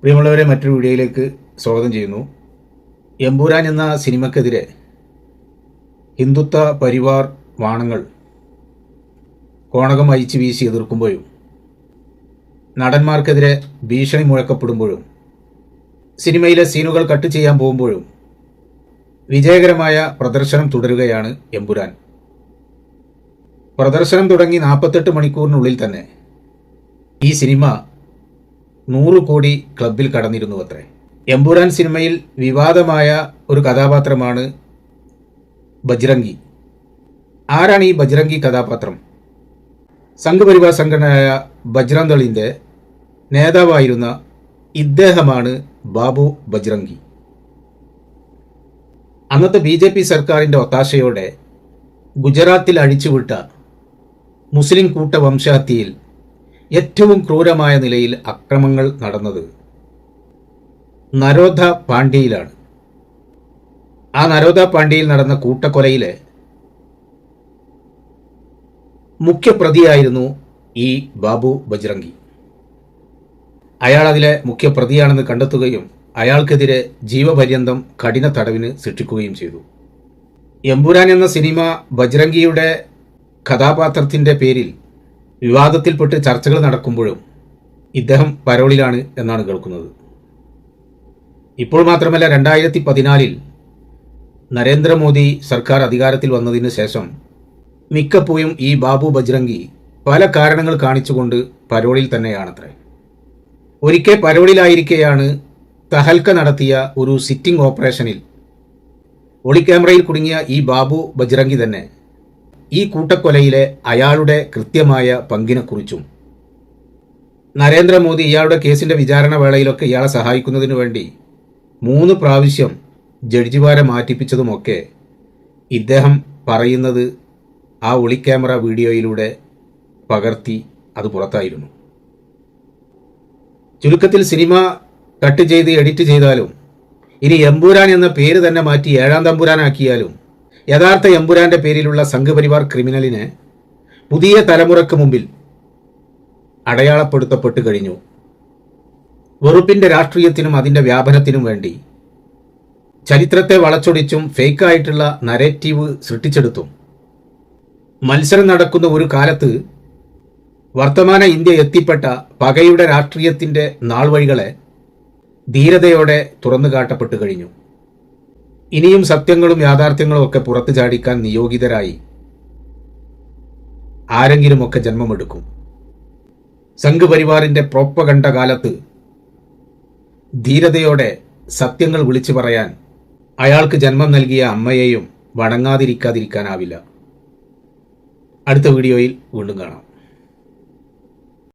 പ്രിയമുള്ളവരെ, മറ്റൊരു വീഡിയോയിലേക്ക് സ്വാഗതം ചെയ്യുന്നു. എമ്പുരാൻ എന്ന സിനിമയ്ക്കെതിരെ ഹിന്ദുത്വ പരിവാർ വാണങ്ങൾ കോണകം അയച്ചു വീശി എതിർക്കുമ്പോഴും നടന്മാർക്കെതിരെ ഭീഷണി മുഴക്കപ്പെടുമ്പോഴും സിനിമയിലെ സീനുകൾ കട്ട് ചെയ്യാൻ പോകുമ്പോഴും വിജയകരമായ പ്രദർശനം തുടരുകയാണ് എമ്പുരാൻ. പ്രദർശനം തുടങ്ങി 48 മണിക്കൂറിനുള്ളിൽ തന്നെ ഈ സിനിമ 100 കോടി ക്ലബിൽ കടന്നിരുന്നു അത്രേ. എമ്പുരാൻ സിനിമയിൽ വിവാദമായ ഒരു കഥാപാത്രമാണ് ബജ്രംഗി. ആരാണ് ഈ ബജ്രംഗി കഥാപാത്രം? സംഘപരിവാർ സംഘടനയായ ബജ്രംഗ് ദളിന്റെ നേതാവായിരുന്ന ഇദ്ദേഹമാണ് ബാബു ബജ്രംഗി. അന്നത്തെ BJP സർക്കാരിൻ്റെ ഒത്താശയോടെ ഗുജറാത്തിൽ അഴിച്ചുവിട്ട മുസ്ലിം കൂട്ടവംശഹത്യയിൽ ഏറ്റവും ക്രൂരമായ നിലയിൽ അക്രമങ്ങൾ നടന്നത് നരോദ പാണ്ഡ്യയിലാണ്. ആ നരോദ പാണ്ഡ്യയിൽ നടന്ന കൂട്ടക്കൊലയിലെ മുഖ്യപ്രതിയായിരുന്നു ഈ ബാബു ബജ്രംഗി. അയാൾ അതിലെ മുഖ്യപ്രതിയാണെന്ന് കണ്ടെത്തുകയും അയാൾക്കെതിരെ ജീവപര്യന്തം കഠിന തടവിന് ശിക്ഷിക്കുകയും ചെയ്തു. എമ്പുരാൻ എന്ന സിനിമ ബജ്രംഗിയുടെ കഥാപാത്രത്തിൻ്റെ പേരിൽ വിവാദത്തിൽപ്പെട്ട് ചർച്ചകൾ നടക്കുമ്പോഴും ഇദ്ദേഹം പരോളിലാണ് എന്നാണ് കേൾക്കുന്നത്. ഇപ്പോൾ മാത്രമല്ല, 2014 നരേന്ദ്രമോദി സർക്കാർ അധികാരത്തിൽ വന്നതിന് ശേഷം മിക്കപ്പോഴും ഈ ബാബു ബജ്രംഗി പല കാരണങ്ങൾ കാണിച്ചുകൊണ്ട് പരോളിൽ തന്നെയാണത്രേ. ഒരിക്കൽ പരോളിലായിരിക്കെയാണ് തഹൽക്ക നടത്തിയ ഒരു സിറ്റിംഗ് ഓപ്പറേഷനിൽ ഒളിക്യാമറയിൽ കുടുങ്ങിയ ഈ ബാബു ബജ്രംഗി തന്നെ ഈ കൂട്ടക്കൊലയിലെ അയാളുടെ കൃത്യമായ പങ്കിനെക്കുറിച്ചും നരേന്ദ്രമോദി ഇയാളുടെ കേസിൻ്റെ വിചാരണ വേളയിലൊക്കെ ഇയാളെ സഹായിക്കുന്നതിനു വേണ്ടി 3 പ്രാവശ്യം ജഡ്ജിമാരെ മാറ്റിപ്പിച്ചതുമൊക്കെ ഇദ്ദേഹം പറയുന്നത് ആ ഒളിക്യാമറ വീഡിയോയിലൂടെ പകർത്തി അത് പുറത്തായിരുന്നു. ചുരുക്കത്തിൽ സിനിമ കട്ട് ചെയ്ത് എഡിറ്റ് ചെയ്താലും ഇനി എമ്പുരാൻ എന്ന പേര് തന്നെ മാറ്റി 7ാം തമ്പുരാനാക്കിയാലും യഥാർത്ഥ എമ്പുരാന്റെ പേരിലുള്ള സംഘപരിവാർ ക്രിമിനലിനെ പുതിയ തലമുറയ്ക്ക് മുമ്പിൽ അടയാളപ്പെടുത്തപ്പെട്ടു കഴിഞ്ഞു. വെറുപ്പിന്റെ രാഷ്ട്രീയത്തിനും അതിൻ്റെ വ്യാപനത്തിനും വേണ്ടി ചരിത്രത്തെ വളച്ചൊടിച്ചും ഫേക്കായിട്ടുള്ള നരേറ്റീവ് സൃഷ്ടിച്ചെടുത്തും മത്സരം നടക്കുന്ന ഒരു കാലത്ത് വർത്തമാന ഇന്ത്യ എത്തിപ്പെട്ട പകയുടെ രാഷ്ട്രീയത്തിൻ്റെ നാൾവഴികളെ ധീരതയോടെ തുറന്നു കാട്ടപ്പെട്ടു കഴിഞ്ഞു. ഇനിയും സത്യങ്ങളും യാഥാർത്ഥ്യങ്ങളും ഒക്കെ പുറത്തു ചാടിക്കാൻ നിയോഗിതരായി ആരെങ്കിലുമൊക്കെ ജന്മമെടുക്കും. സംഘപരിവാറിന്റെ പ്രോപ്പഗണ്ട കാലത്ത് ധീരതയോടെ സത്യങ്ങൾ വിളിച്ചു പറയാൻ അയാൾക്ക് ജന്മം നൽകിയ അമ്മയെയും വണങ്ങാതിരിക്കാതിരിക്കാനാവില്ല. അടുത്ത വീഡിയോയിൽ വീണ്ടും കാണാം.